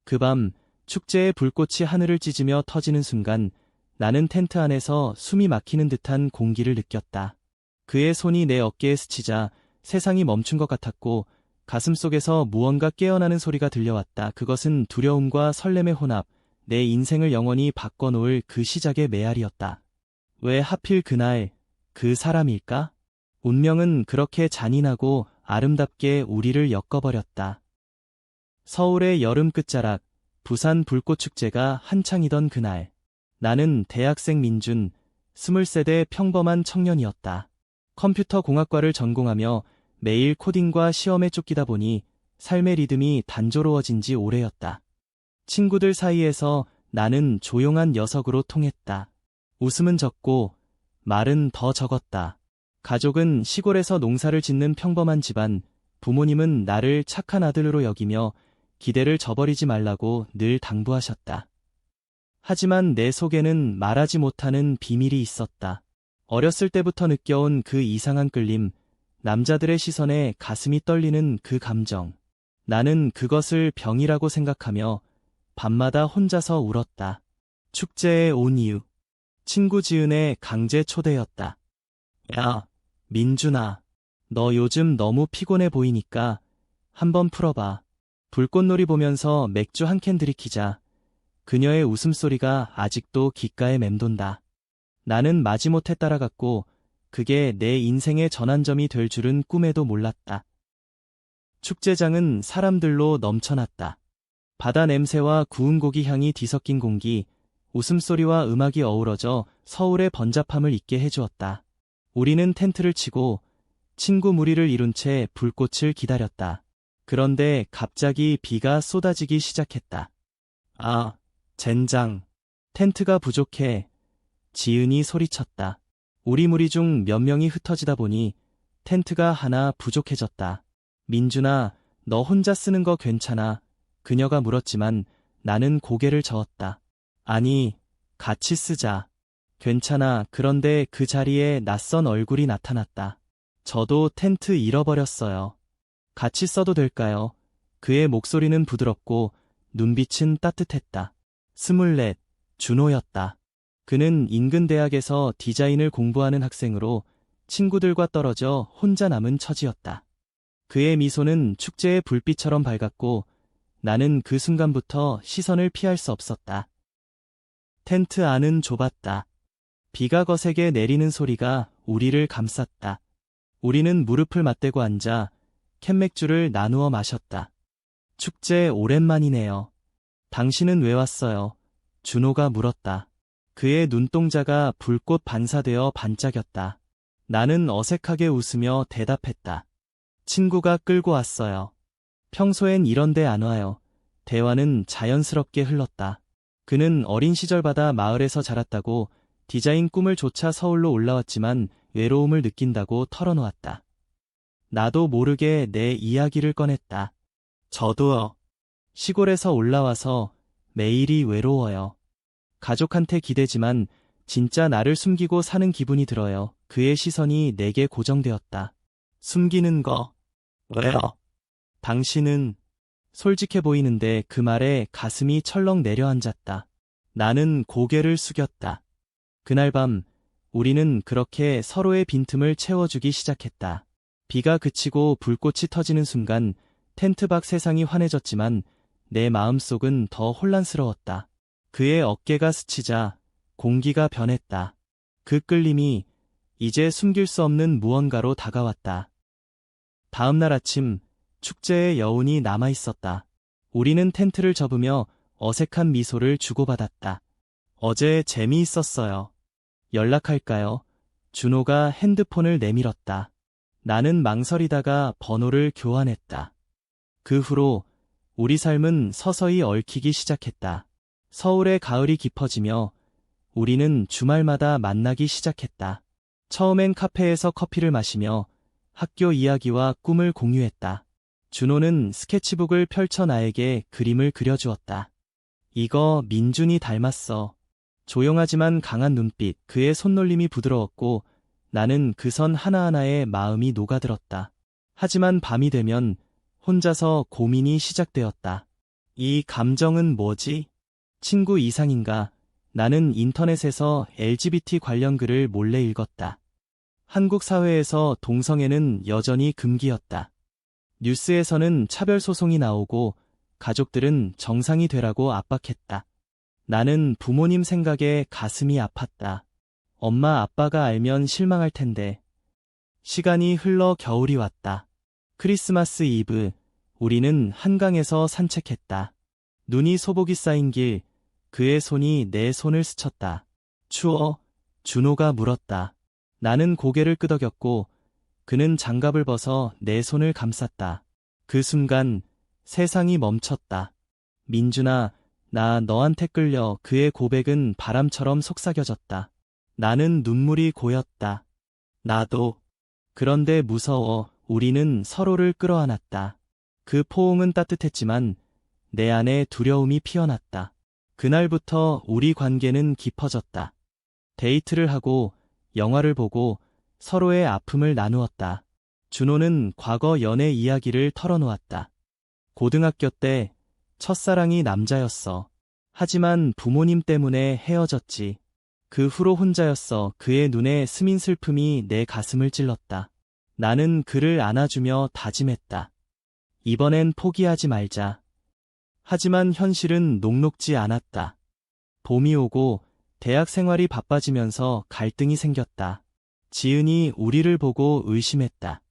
그 밤 축제의 불꽃이 하늘을 찢으며 터지는 순간 나는 텐트 안에서 숨이 막히는 듯한 공기를 느꼈다. 그의 손이 내 어깨에 스치자 세상이 멈춘 것 같았고 가슴속에서 무언가 깨어나는 소리가 들려왔다. 그것은 두려움과 설렘의 혼합, 내 인생을 영원히 바꿔놓을 그 시작의 메아리였다. 왜 하필 그날, 그 사람일까? 운명은 그렇게 잔인하고 아름답게 우리를 엮어버렸다. 서울의 여름 끝자락, 부산 불꽃축제가 한창이던 그날. 나는 대학생 민준, 23대 평범한 청년이었다. 컴퓨터 공학과를 전공하며 매일 코딩과 시험에 쫓기다 보니 삶의 리듬이 단조로워진 지 오래였다. 친구들 사이에서 나는 조용한 녀석으로 통했다. 웃음은 적고 말은 더 적었다. 가족은 시골에서 농사를 짓는 평범한 집안, 부모님은 나를 착한 아들로 여기며 기대를 저버리지 말라고 늘 당부하셨다. 하지만 내 속에는 말하지 못하는 비밀이 있었다. 어렸을 때부터 느껴온 그 이상한 끌림, 남자들의 시선에 가슴이 떨리는 그 감정. 나는 그것을 병이라고 생각하며 밤마다 혼자서 울었다. 축제에 온 이유. 친구 지은의 강제 초대였다. 야, 민준아. 너 요즘 너무 피곤해 보이니까 한번 풀어봐. 불꽃놀이 보면서 맥주 한 캔 들이키자. 그녀의 웃음소리가 아직도 귓가에 맴돈다. 나는 마지못해 따라갔고 그게 내 인생의 전환점이 될 줄은 꿈에도 몰랐다. 축제장은 사람들로 넘쳐났다. 바다 냄새와 구운 고기 향이 뒤섞인 공기, 웃음소리와 음악이 어우러져 서울의 번잡함을 잊게 해주었다. 우리는 텐트를 치고 친구 무리를 이룬 채 불꽃을 기다렸다. 그런데 갑자기 비가 쏟아지기 시작했다. 아, 젠장. 텐트가 부족해. 지은이 소리쳤다. 우리 무리 중 몇 명이 흩어지다 보니 텐트가 하나 부족해졌다. 민준아, 너 혼자 쓰는 거 괜찮아? 그녀가 물었지만 나는 고개를 저었다. 아니, 같이 쓰자. 괜찮아. 그런데 그 자리에 낯선 얼굴이 나타났다. 저도 텐트 잃어버렸어요. 같이 써도 될까요? 그의 목소리는 부드럽고 눈빛은 따뜻했다. 24, 준호였다. 그는 인근 대학에서 디자인을 공부하는 학생으로 친구들과 떨어져 혼자 남은 처지였다. 그의 미소는 축제의 불빛처럼 밝았고 나는 그 순간부터 시선을 피할 수 없었다. 텐트 안은 좁았다. 비가 거세게 내리는 소리가 우리를 감쌌다. 우리는 무릎을 맞대고 앉아 캔맥주를 나누어 마셨다. 축제 오랜만이네요. 당신은 왜 왔어요? 준호가 물었다. 그의 눈동자가 불꽃 반사되어 반짝였다. 나는 어색하게 웃으며 대답했다. 친구가 끌고 왔어요. 평소엔 이런 데 안 와요. 대화는 자연스럽게 흘렀다. 그는 어린 시절 바다 마을에서 자랐다고 디자인 꿈을 쫓아 서울로 올라왔지만 외로움을 느낀다고 털어놓았다. 나도 모르게 내 이야기를 꺼냈다. 저도요. 시골에서 올라와서 매일이 외로워요. 가족한테 기대지만 진짜 나를 숨기고 사는 기분이 들어요. 그의 시선이 내게 고정되었다. 숨기는 거. 왜요? 당신은 솔직해 보이는데 그 말에 가슴이 철렁 내려앉았다. 나는 고개를 숙였다. 그날 밤 우리는 그렇게 서로의 빈틈을 채워주기 시작했다. 비가 그치고 불꽃이 터지는 순간 텐트 밖 세상이 환해졌지만 내 마음속은 더 혼란스러웠다. 그의 어깨가 스치자 공기가 변했다. 그 끌림이 이제 숨길 수 없는 무언가로 다가왔다. 다음 날 아침 축제의 여운이 남아있었다. 우리는 텐트를 접으며 어색한 미소를 주고받았다. 어제 재미있었어요. 연락할까요? 준호가 핸드폰을 내밀었다. 나는 망설이다가 번호를 교환했다. 그 후로 우리 삶은 서서히 얽히기 시작했다. 서울의 가을이 깊어지며 우리는 주말마다 만나기 시작했다. 처음엔 카페에서 커피를 마시며 학교 이야기와 꿈을 공유했다. 준호는 스케치북을 펼쳐 나에게 그림을 그려주었다. 이거 민준이 닮았어. 조용하지만 강한 눈빛, 그의 손놀림이 부드러웠고 나는 그 선 하나하나에 마음이 녹아들었다. 하지만 밤이 되면 혼자서 고민이 시작되었다. 이 감정은 뭐지? 친구 이상인가? 나는 인터넷에서 LGBT 관련 글을 몰래 읽었다. 한국 사회에서 동성애는 여전히 금기였다. 뉴스에서는 차별 소송이 나오고 가족들은 정상이 되라고 압박했다. 나는 부모님 생각에 가슴이 아팠다. 엄마 아빠가 알면 실망할 텐데. 시간이 흘러 겨울이 왔다. 크리스마스 이브, 우리는 한강에서 산책했다. 눈이 소복이 쌓인 길, 그의 손이 내 손을 스쳤다. 추워? 준호가 물었다. 나는 고개를 끄덕였고 그는 장갑을 벗어 내 손을 감쌌다. 그 순간 세상이 멈췄다. 민준아, 나 너한테 끌려. 그의 고백은 바람처럼 속삭여졌다. 나는 눈물이 고였다. 나도. 그런데 무서워. 우리는 서로를 끌어안았다. 그 포옹은 따뜻했지만 내 안에 두려움이 피어났다. 그날부터 우리 관계는 깊어졌다. 데이트를 하고 영화를 보고 서로의 아픔을 나누었다. 준호는 과거 연애 이야기를 털어놓았다. 고등학교 때 첫사랑이 남자였어. 하지만 부모님 때문에 헤어졌지. 그 후로 혼자였어. 그의 눈에 스민 슬픔이 내 가슴을 찔렀다. 나는 그를 안아주며 다짐했다. 이번엔 포기하지 말자. 하지만 현실은 녹록지 않았다. 봄이 오고 대학 생활이 바빠지면서 갈등이 생겼다. 지은이 우리를 보고 의심했다.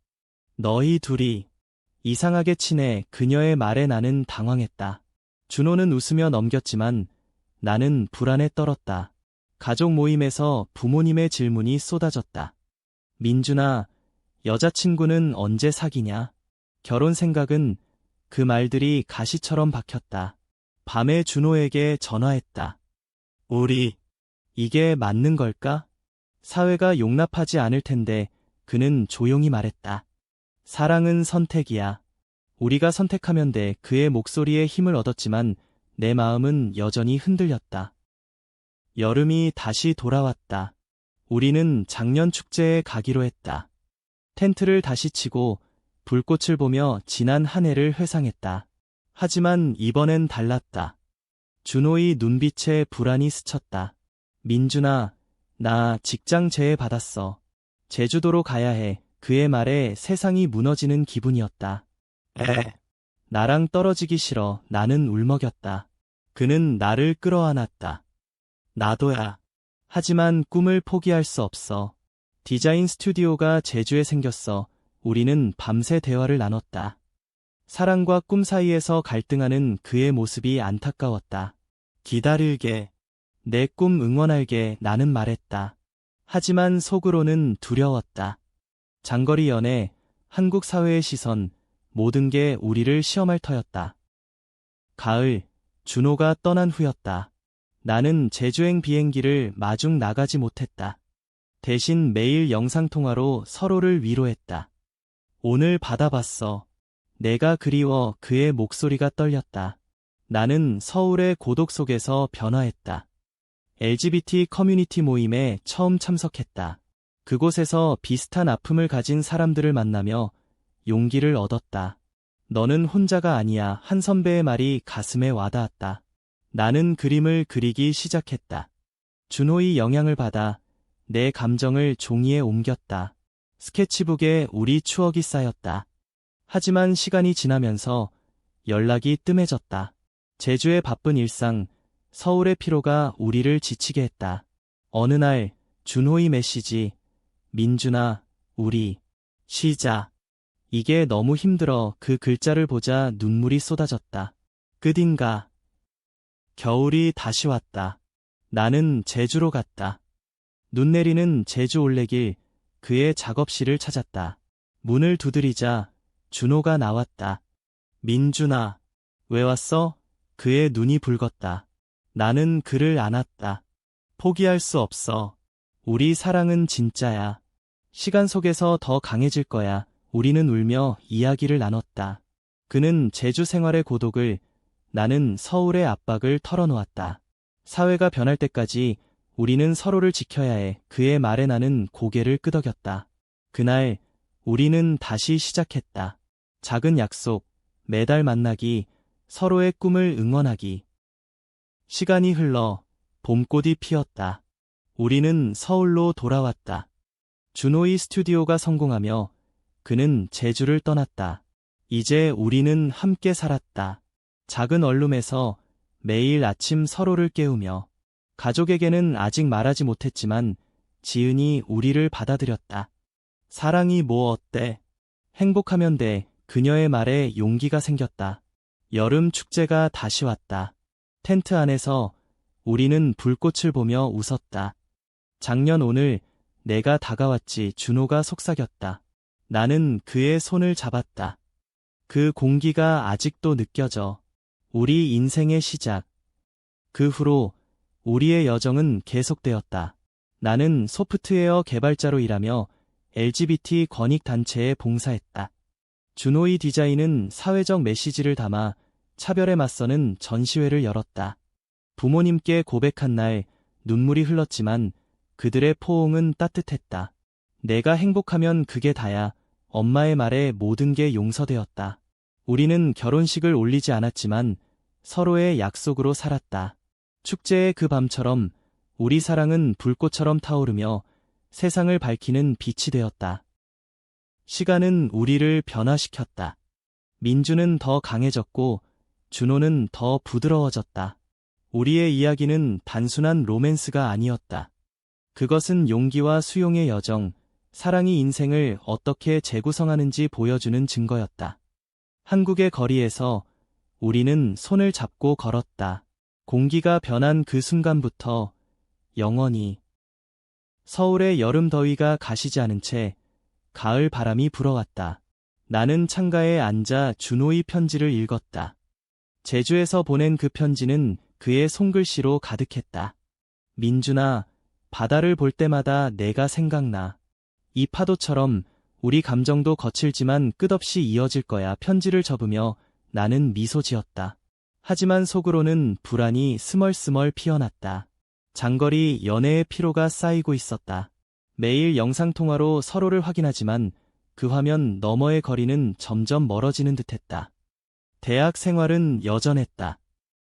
너희 둘이 이상하게 친해. 그녀의 말에 나는 당황했다. 준호는 웃으며 넘겼지만 나는 불안에 떨었다. 가족 모임에서 부모님의 질문이 쏟아졌다. 민준아, 여자친구는 언제 사귀냐? 결혼 생각은? 그 말들이 가시처럼 박혔다. 밤에 준호에게 전화했다. 우리, 이게 맞는 걸까? 사회가 용납하지 않을 텐데 그는 조용히 말했다. 사랑은 선택이야. 우리가 선택하면 돼. 그의 목소리에 힘을 얻었지만 내 마음은 여전히 흔들렸다. 여름이 다시 돌아왔다. 우리는 작년 축제에 가기로 했다. 텐트를 다시 치고 불꽃을 보며 지난 한 해를 회상했다. 하지만 이번엔 달랐다. 준호의 눈빛에 불안이 스쳤다. 민준아, 나 직장 재해 받았어. 제주도로 가야 해. 그의 말에 세상이 무너지는 기분이었다. 나랑 떨어지기 싫어. 나는 울먹였다. 그는 나를 끌어안았다. 나도야. 하지만 꿈을 포기할 수 없어. 디자인 스튜디오가 제주에 생겼어. 우리는 밤새 대화를 나눴다. 사랑과 꿈 사이에서 갈등하는 그의 모습이 안타까웠다. 기다릴게. 내 꿈 응원할게. 나는 말했다. 하지만 속으로는 두려웠다. 장거리 연애, 한국 사회의 시선, 모든 게 우리를 시험할 터였다. 가을, 준호가 떠난 후였다. 나는 제주행 비행기를 마중 나가지 못했다. 대신 매일 영상통화로 서로를 위로했다. 오늘 받아봤어. 내가 그리워. 그의 목소리가 떨렸다. 나는 서울의 고독 속에서 변화했다. LGBT 커뮤니티 모임에 처음 참석했다. 그곳에서 비슷한 아픔을 가진 사람들을 만나며 용기를 얻었다. 너는 혼자가 아니야. 한 선배의 말이 가슴에 와닿았다. 나는 그림을 그리기 시작했다. 준호의 영향을 받아 내 감정을 종이에 옮겼다. 스케치북에 우리 추억이 쌓였다. 하지만 시간이 지나면서 연락이 뜸해졌다. 제주의 바쁜 일상, 서울의 피로가 우리를 지치게 했다. 어느 날 준호의 메시지, 민준아, 우리 쉬자. 이게 너무 힘들어. 그 글자를 보자 눈물이 쏟아졌다. 끝인가? 겨울이 다시 왔다. 나는 제주로 갔다. 눈 내리는 제주 올레길, 그의 작업실을 찾았다. 문을 두드리자 준호가 나왔다. 민준아, 왜 왔어? 그의 눈이 붉었다. 나는 그를 안았다. 포기할 수 없어. 우리 사랑은 진짜야. 시간 속에서 더 강해질 거야. 우리는 울며 이야기를 나눴다. 그는 제주 생활의 고독을, 나는 서울의 압박을 털어놓았다. 사회가 변할 때까지 우리는 서로를 지켜야 해. 그의 말에 나는 고개를 끄덕였다. 그날 우리는 다시 시작했다. 작은 약속, 매달 만나기, 서로의 꿈을 응원하기. 시간이 흘러 봄꽃이 피었다. 우리는 서울로 돌아왔다. 준호의 스튜디오가 성공하며 그는 제주를 떠났다. 이제 우리는 함께 살았다. 작은 원룸에서 매일 아침 서로를 깨우며 가족에게는 아직 말하지 못했지만 지은이 우리를 받아들였다. 사랑이 뭐 어때? 행복하면 돼. 그녀의 말에 용기가 생겼다. 여름 축제가 다시 왔다. 텐트 안에서 우리는 불꽃을 보며 웃었다. 작년 오늘 내가 다가왔지. 준호가 속삭였다. 나는 그의 손을 잡았다. 그 공기가 아직도 느껴져. 우리 인생의 시작. 그 후로 우리의 여정은 계속되었다. 나는 소프트웨어 개발자로 일하며 LGBT 권익단체에 봉사했다. 준호의 디자인은 사회적 메시지를 담아 차별에 맞서는 전시회를 열었다. 부모님께 고백한 날 눈물이 흘렀지만 그들의 포옹은 따뜻했다. 내가 행복하면 그게 다야. 엄마의 말에 모든 게 용서되었다. 우리는 결혼식을 올리지 않았지만 서로의 약속으로 살았다. 축제의 그 밤처럼 우리 사랑은 불꽃처럼 타오르며 세상을 밝히는 빛이 되었다. 시간은 우리를 변화시켰다. 민주는 더 강해졌고 준호는 더 부드러워졌다. 우리의 이야기는 단순한 로맨스가 아니었다. 그것은 용기와 수용의 여정, 사랑이 인생을 어떻게 재구성하는지 보여주는 증거였다. 한국의 거리에서 우리는 손을 잡고 걸었다. 공기가 변한 그 순간부터 영원히. 서울의 여름 더위가 가시지 않은 채 가을 바람이 불어왔다. 나는 창가에 앉아 준호의 편지를 읽었다. 제주에서 보낸 그 편지는 그의 손글씨로 가득했다. 민준아, 바다를 볼 때마다 내가 생각나. 이 파도처럼 우리 감정도 거칠지만 끝없이 이어질 거야. 편지를 접으며 나는 미소 지었다. 하지만 속으로는 불안이 스멀스멀 피어났다. 장거리 연애의 피로가 쌓이고 있었다. 매일 영상통화로 서로를 확인하지만 그 화면 너머의 거리는 점점 멀어지는 듯했다. 대학 생활은 여전했다.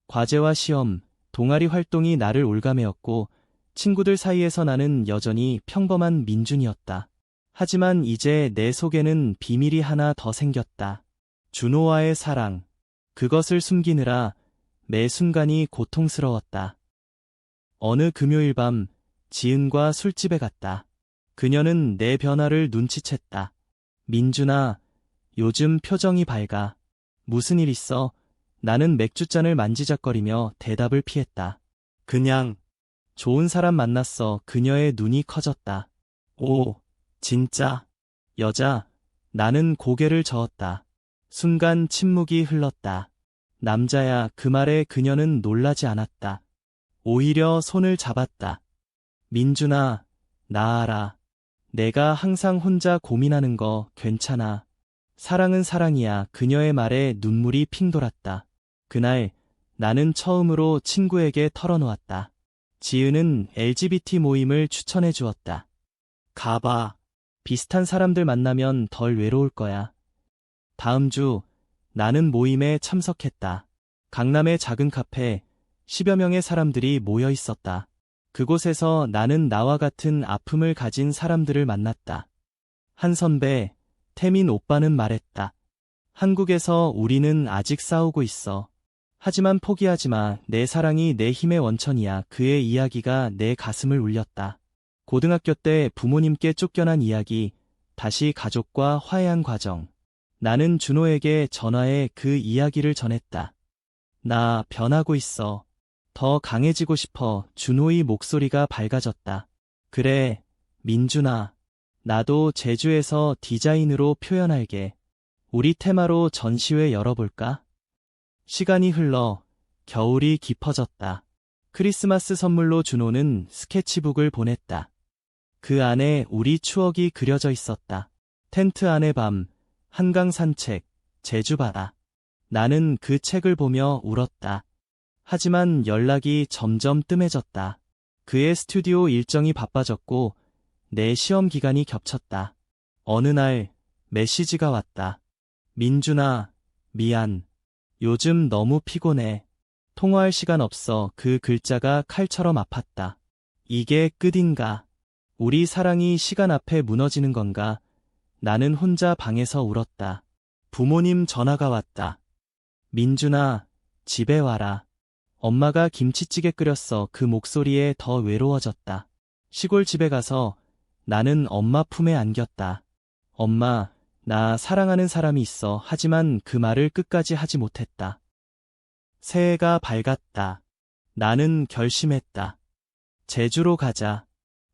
과제와 시험, 동아리 활동이 나를 올가매었고 친구들 사이에서 나는 여전히 평범한 민준이었다. 하지만 이제 내 속에는 비밀이 하나 더 생겼다. 준호와의 사랑. 그것을 숨기느라 매 순간이 고통스러웠다. 어느 금요일 밤 지은과 술집에 갔다. 그녀는 내 변화를 눈치챘다. 민준아, 요즘 표정이 밝아. 무슨 일 있어? 나는 맥주잔을 만지작거리며 대답을 피했다. 그냥 좋은 사람 만났어. 그녀의 눈이 커졌다. 오, 진짜? 여자? 나는 고개를 저었다. 순간 침묵이 흘렀다. 남자야. 그 말에 그녀는 놀라지 않았다. 오히려 손을 잡았다. 민준아, 나 알아. 내가 항상 혼자 고민하는 거 괜찮아. 사랑은 사랑이야. 그녀의 말에 눈물이 핑 돌았다. 그날 나는 처음으로 친구에게 털어놓았다. 지은은 LGBT 모임을 추천해 주었다. 가봐. 비슷한 사람들 만나면 덜 외로울 거야. 다음 주 나는 모임에 참석했다. 강남의 작은 카페, 10여 명의 사람들이 모여 있었다. 그곳에서 나는 나와 같은 아픔을 가진 사람들을 만났다. 한 선배, 태민 오빠는 말했다. 한국에서 우리는 아직 싸우고 있어. 하지만 포기하지 마. 내 사랑이 내 힘의 원천이야. 그의 이야기가 내 가슴을 울렸다. 고등학교 때 부모님께 쫓겨난 이야기, 다시 가족과 화해한 과정. 나는 준호에게 전화해 그 이야기를 전했다. 나 변하고 있어. 더 강해지고 싶어. 준호의 목소리가 밝아졌다. 그래, 민준아. 나도 제주에서 디자인으로 표현할게. 우리 테마로 전시회 열어볼까? 시간이 흘러 겨울이 깊어졌다. 크리스마스 선물로 준호는 스케치북을 보냈다. 그 안에 우리 추억이 그려져 있었다. 텐트 안의 밤, 한강 산책, 제주 바다. 나는 그 책을 보며 울었다. 하지만 연락이 점점 뜸해졌다. 그의 스튜디오 일정이 바빠졌고 내 시험 기간이 겹쳤다. 어느 날 메시지가 왔다. 민준아, 미안. 요즘 너무 피곤해. 통화할 시간 없어. 그 글자가 칼처럼 아팠다. 이게 끝인가? 우리 사랑이 시간 앞에 무너지는 건가? 나는 혼자 방에서 울었다. 부모님 전화가 왔다. 민준아, 집에 와라. 엄마가 김치찌개 끓였어. 그 목소리에 더 외로워졌다. 시골 집에 가서 나는 엄마 품에 안겼다. 엄마, 나 사랑하는 사람이 있어. 하지만 그 말을 끝까지 하지 못했다. 새해가 밝았다. 나는 결심했다. 제주로 가자.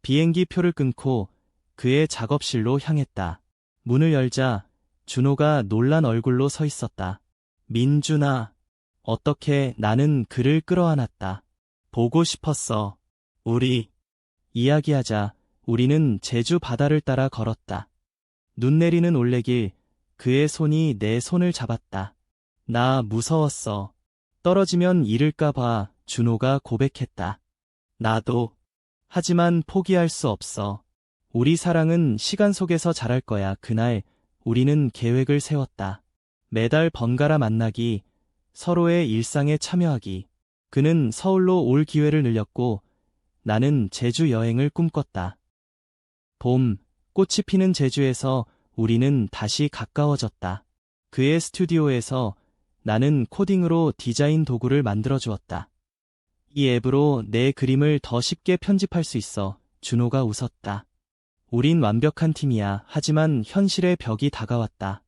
비행기 표를 끊고 그의 작업실로 향했다. 문을 열자 준호가 놀란 얼굴로 서 있었다. 민준아, 어떻게? 나는 그를 끌어안았다. 보고 싶었어. 우리 이야기하자. 우리는 제주 바다를 따라 걸었다. 눈 내리는 올레길, 그의 손이 내 손을 잡았다. 나 무서웠어. 떨어지면 잃을까봐. 준호가 고백했다. 나도. 하지만 포기할 수 없어. 우리 사랑은 시간 속에서 자랄 거야. 그날 우리는 계획을 세웠다. 매달 번갈아 만나기, 서로의 일상에 참여하기. 그는 서울로 올 기회를 늘렸고 나는 제주 여행을 꿈꿨다. 봄, 꽃이 피는 제주에서 우리는 다시 가까워졌다. 그의 스튜디오에서 나는 코딩으로 디자인 도구를 만들어 주었다. 이 앱으로 내 그림을 더 쉽게 편집할 수 있어. 준호가 웃었다. 우린 완벽한 팀이야. 하지만 현실의 벽이 다가왔다.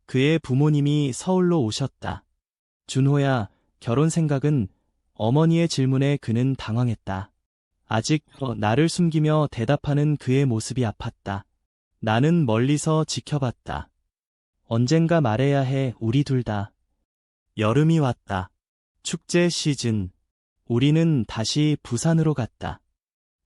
그의 부모님이 서울로 오셨다. 준호야, 결혼 생각은? 어머니의 질문에 그는 당황했다. 아직 나를 숨기며 대답하는 그의 모습이 아팠다. 나는 멀리서 지켜봤다. 언젠가 말해야 해. 우리 둘 다. 여름이 왔다. 축제 시즌. 우리는 다시 부산으로 갔다.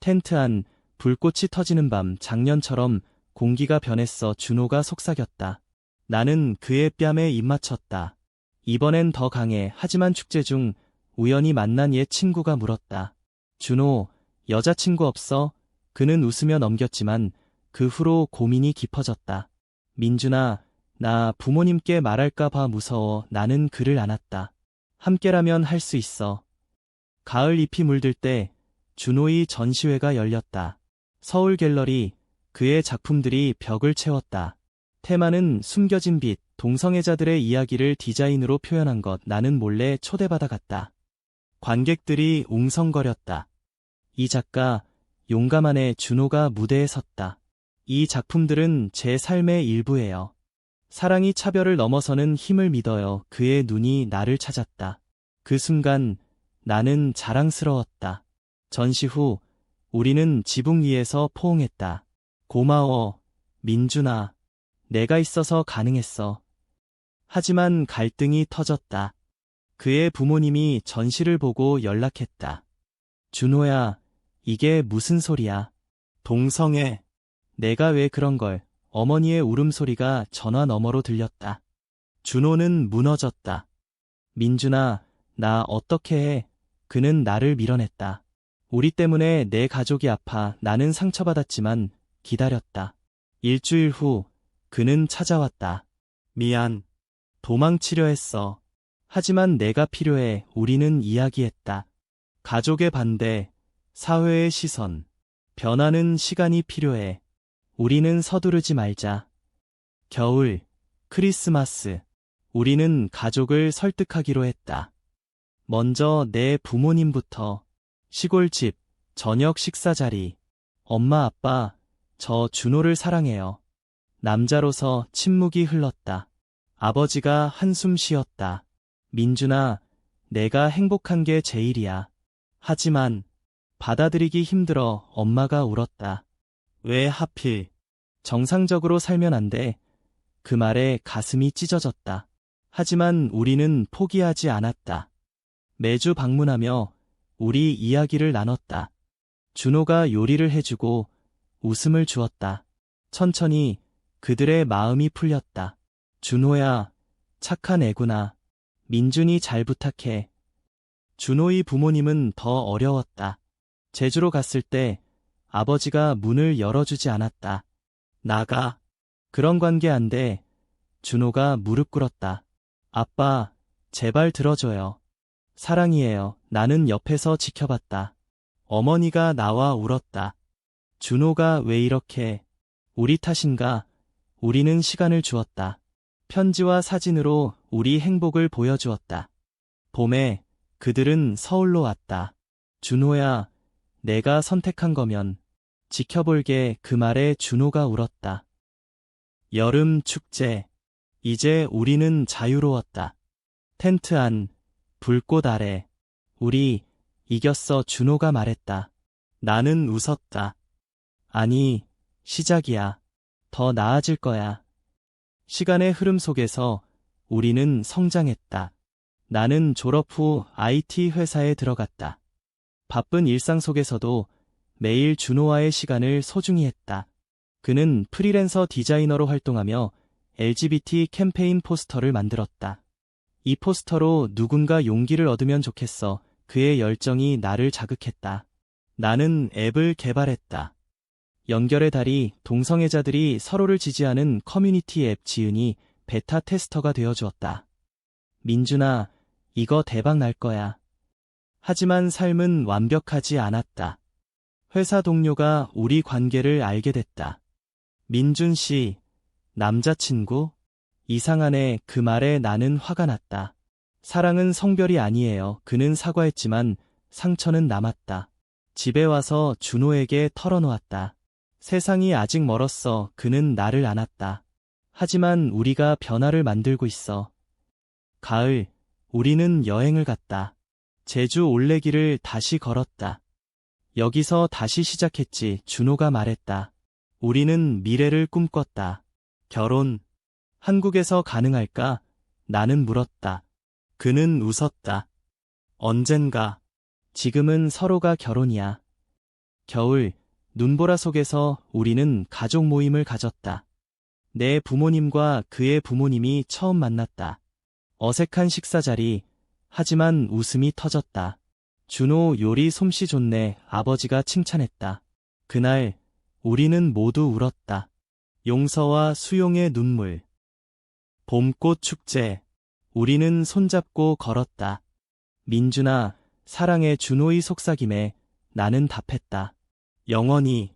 텐트 안, 불꽃이 터지는 밤. 작년처럼 공기가 변했어. 준호가 속삭였다. 나는 그의 뺨에 입 맞췄다. 이번엔 더 강해. 하지만 축제 중 우연히 만난 옛 친구가 물었다. 준호, 여자친구 없어? 그는 웃으며 넘겼지만 그 후로 고민이 깊어졌다. 민준아, 나 부모님께 말할까봐 무서워. 나는 그를 안았다. 함께라면 할 수 있어. 가을 잎이 물들 때 준호의 전시회가 열렸다. 서울 갤러리, 그의 작품들이 벽을 채웠다. 테마는 숨겨진 빛, 동성애자들의 이야기를 디자인으로 표현한 것. 나는 몰래 초대받아 갔다. 관객들이 웅성거렸다. 이 작가, 용감하네. 준호가 무대에 섰다. 이 작품들은 제 삶의 일부예요. 사랑이 차별을 넘어서는 힘을 믿어요. 그의 눈이 나를 찾았다. 그 순간 나는 자랑스러웠다. 전시 후 우리는 지붕 위에서 포옹했다. 고마워, 민준아. 내가 있어서 가능했어. 하지만 갈등이 터졌다. 그의 부모님이 전시를 보고 연락했다. 준호야, 이게 무슨 소리야? 동성애. 내가 왜 그런 걸? 어머니의 울음소리가 전화 너머로 들렸다. 준호는 무너졌다. 민준아, 나 어떻게 해? 그는 나를 밀어냈다. 우리 때문에 내 가족이 아파. 나는 상처받았지만 기다렸다. 일주일 후 그는 찾아왔다. 미안. 도망치려 했어. 하지만 내가 필요해. 우리는 이야기했다. 가족의 반대, 사회의 시선. 변화는 시간이 필요해. 우리는 서두르지 말자. 겨울, 크리스마스. 우리는 가족을 설득하기로 했다. 먼저 내 부모님부터. 시골집, 저녁 식사 자리. 엄마, 아빠, 저 준호를 사랑해요. 남자로서 침묵이 흘렀다. 아버지가 한숨 쉬었다. 민준아, 내가 행복한 게 제일이야. 하지만 받아들이기 힘들어. 엄마가 울었다. 왜 하필? 정상적으로 살면 안 돼. 그 말에 가슴이 찢어졌다. 하지만 우리는 포기하지 않았다. 매주 방문하며 우리 이야기를 나눴다. 준호가 요리를 해주고 웃음을 주었다. 천천히 그들의 마음이 풀렸다. 준호야, 착한 애구나. 민준이 잘 부탁해. 준호의 부모님은 더 어려웠다. 제주로 갔을 때 아버지가 문을 열어주지 않았다. 나가. 그런 관계 안 돼. 준호가 무릎 꿇었다. 아빠, 제발 들어줘요. 사랑이에요. 나는 옆에서 지켜봤다. 어머니가 나와 울었다. 준호가 왜 이렇게, 우리 탓인가? 우리는 시간을 주었다. 편지와 사진으로 우리 행복을 보여주었다. 봄에 그들은 서울로 왔다. 준호야, 내가 선택한 거면 지켜볼게. 그 말에 준호가 울었다. 여름 축제. 이제 우리는 자유로웠다. 텐트 안, 불꽃 아래. 우리 이겼어. 준호가 말했다. 나는 웃었다. 아니, 시작이야. 더 나아질 거야. 시간의 흐름 속에서 우리는 성장했다. 나는 졸업 후 IT 회사에 들어갔다. 바쁜 일상 속에서도 매일 준호와의 시간을 소중히 했다. 그는 프리랜서 디자이너로 활동하며 LGBT 캠페인 포스터를 만들었다. 이 포스터로 누군가 용기를 얻으면 좋겠어. 그의 열정이 나를 자극했다. 나는 앱을 개발했다. 연결의 달이 동성애자들이 서로를 지지하는 커뮤니티 앱 지은이 베타 테스터가 되어주었다. 민준아, 이거 대박 날 거야. 하지만 삶은 완벽하지 않았다. 회사 동료가 우리 관계를 알게 됐다. 민준 씨, 남자친구? 이상하네. 그 말에 나는 화가 났다. 사랑은 성별이 아니에요. 그는 사과했지만 상처는 남았다. 집에 와서 준호에게 털어놓았다. 세상이 아직 멀었어. 그는 나를 안았다. 하지만 우리가 변화를 만들고 있어. 가을, 우리는 여행을 갔다. 제주 올레길을 다시 걸었다. 여기서 다시 시작했지. 준호가 말했다. 우리는 미래를 꿈꿨다. 결혼, 한국에서 가능할까? 나는 물었다. 그는 웃었다. 언젠가. 지금은 서로가 결혼이야. 겨울, 눈보라 속에서 우리는 가족 모임을 가졌다. 내 부모님과 그의 부모님이 처음 만났다. 어색한 식사 자리, 하지만 웃음이 터졌다. 준호 요리 솜씨 좋네. 아버지가 칭찬했다. 그날 우리는 모두 울었다. 용서와 수용의 눈물. 봄꽃 축제. 우리는 손잡고 걸었다. 민준아, 사랑해. 준호의 속삭임에 나는 답했다. 영원히.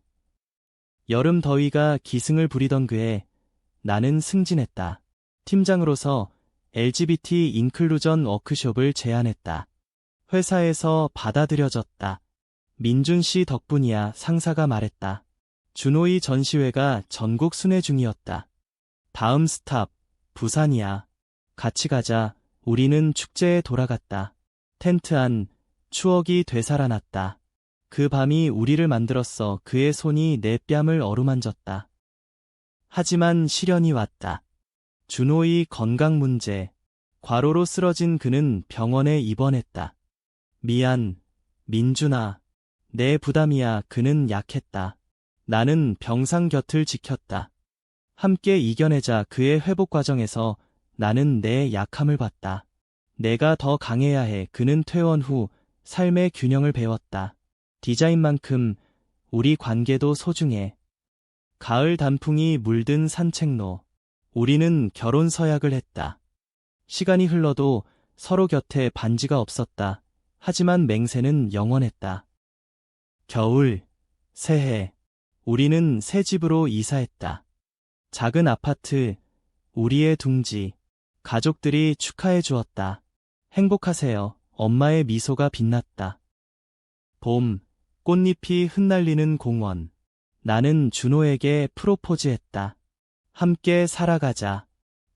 여름 더위가 기승을 부리던 그해 나는 승진했다. 팀장으로서 LGBT 인클루전 워크숍을 제안했다. 회사에서 받아들여졌다. 민준 씨 덕분이야. 상사가 말했다. 준호의 전시회가 전국 순회 중이었다. 다음 스탑, 부산이야. 같이 가자. 우리는 축제에 돌아갔다. 텐트 안, 추억이 되살아났다. 그 밤이 우리를 만들었어. 그의 손이 내 뺨을 어루만졌다. 하지만 시련이 왔다. 준호의 건강 문제. 과로로 쓰러진 그는 병원에 입원했다. 미안, 민준아. 내 부담이야. 그는 약했다. 나는 병상 곁을 지켰다. 함께 이겨내자. 그의 회복 과정에서 나는 내 약함을 봤다. 내가 더 강해야 해. 그는 퇴원 후 삶의 균형을 배웠다. 디자인만큼 우리 관계도 소중해. 가을 단풍이 물든 산책로. 우리는 결혼 서약을 했다. 시간이 흘러도 서로 곁에 반지가 없었다. 하지만 맹세는 영원했다. 겨울, 새해. 우리는 새 집으로 이사했다. 작은 아파트, 우리의 둥지. 가족들이 축하해 주었다. 행복하세요. 엄마의 미소가 빛났다. 봄, 꽃잎이 흩날리는 공원. 나는 준호에게 프로포즈했다. 함께 살아가자.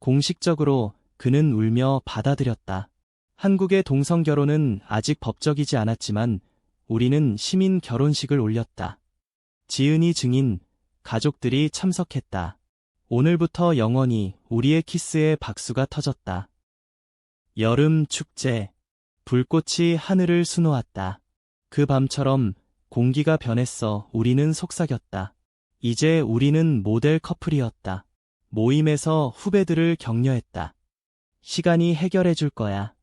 공식적으로 그는 울며 받아들였다. 한국의 동성 결혼은 아직 법적이지 않았지만 우리는 시민 결혼식을 올렸다. 지은이 증인, 가족들이 참석했다. 오늘부터 영원히 우리의 키스에 박수가 터졌다. 여름 축제. 불꽃이 하늘을 수놓았다. 그 밤처럼 공기가 변했어. 우리는 속삭였다. 이제 우리는 모델 커플이었다. 모임에서 후배들을 격려했다. 시간이 해결해 줄 거야.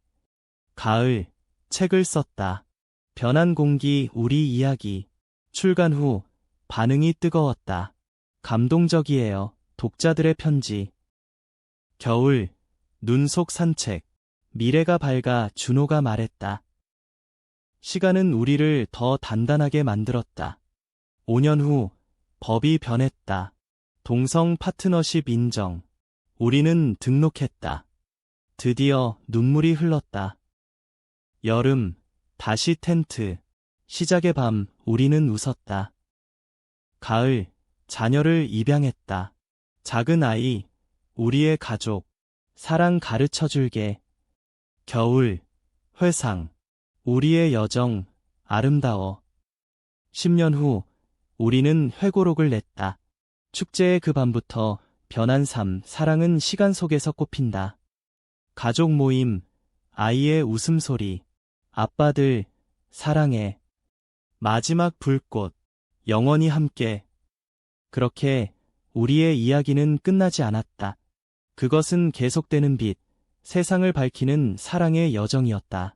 가을, 책을 썼다. 변한 공기, 우리 이야기. 출간 후 반응이 뜨거웠다. 감동적이에요. 독자들의 편지. 겨울, 눈 속 산책. 미래가 밝아 준호가 말했다. 시간은 우리를 더 단단하게 만들었다. 5년 후, 법이 변했다. 동성 파트너십 인정. 우리는 등록했다. 드디어 눈물이 흘렀다. 여름, 다시 텐트. 시작의 밤, 우리는 웃었다. 가을, 자녀를 입양했다. 작은 아이, 우리의 가족, 사랑 가르쳐 줄게. 겨울, 회상, 우리의 여정, 아름다워. 10년 후, 우리는 회고록을 냈다. 축제의 그 밤부터 변한 삶, 사랑은 시간 속에서 꽃핀다. 가족 모임, 아이의 웃음소리, 아빠들, 사랑해. 마지막 불꽃, 영원히 함께. 그렇게 우리의 이야기는 끝나지 않았다. 그것은 계속되는 빛, 세상을 밝히는 사랑의 여정이었다.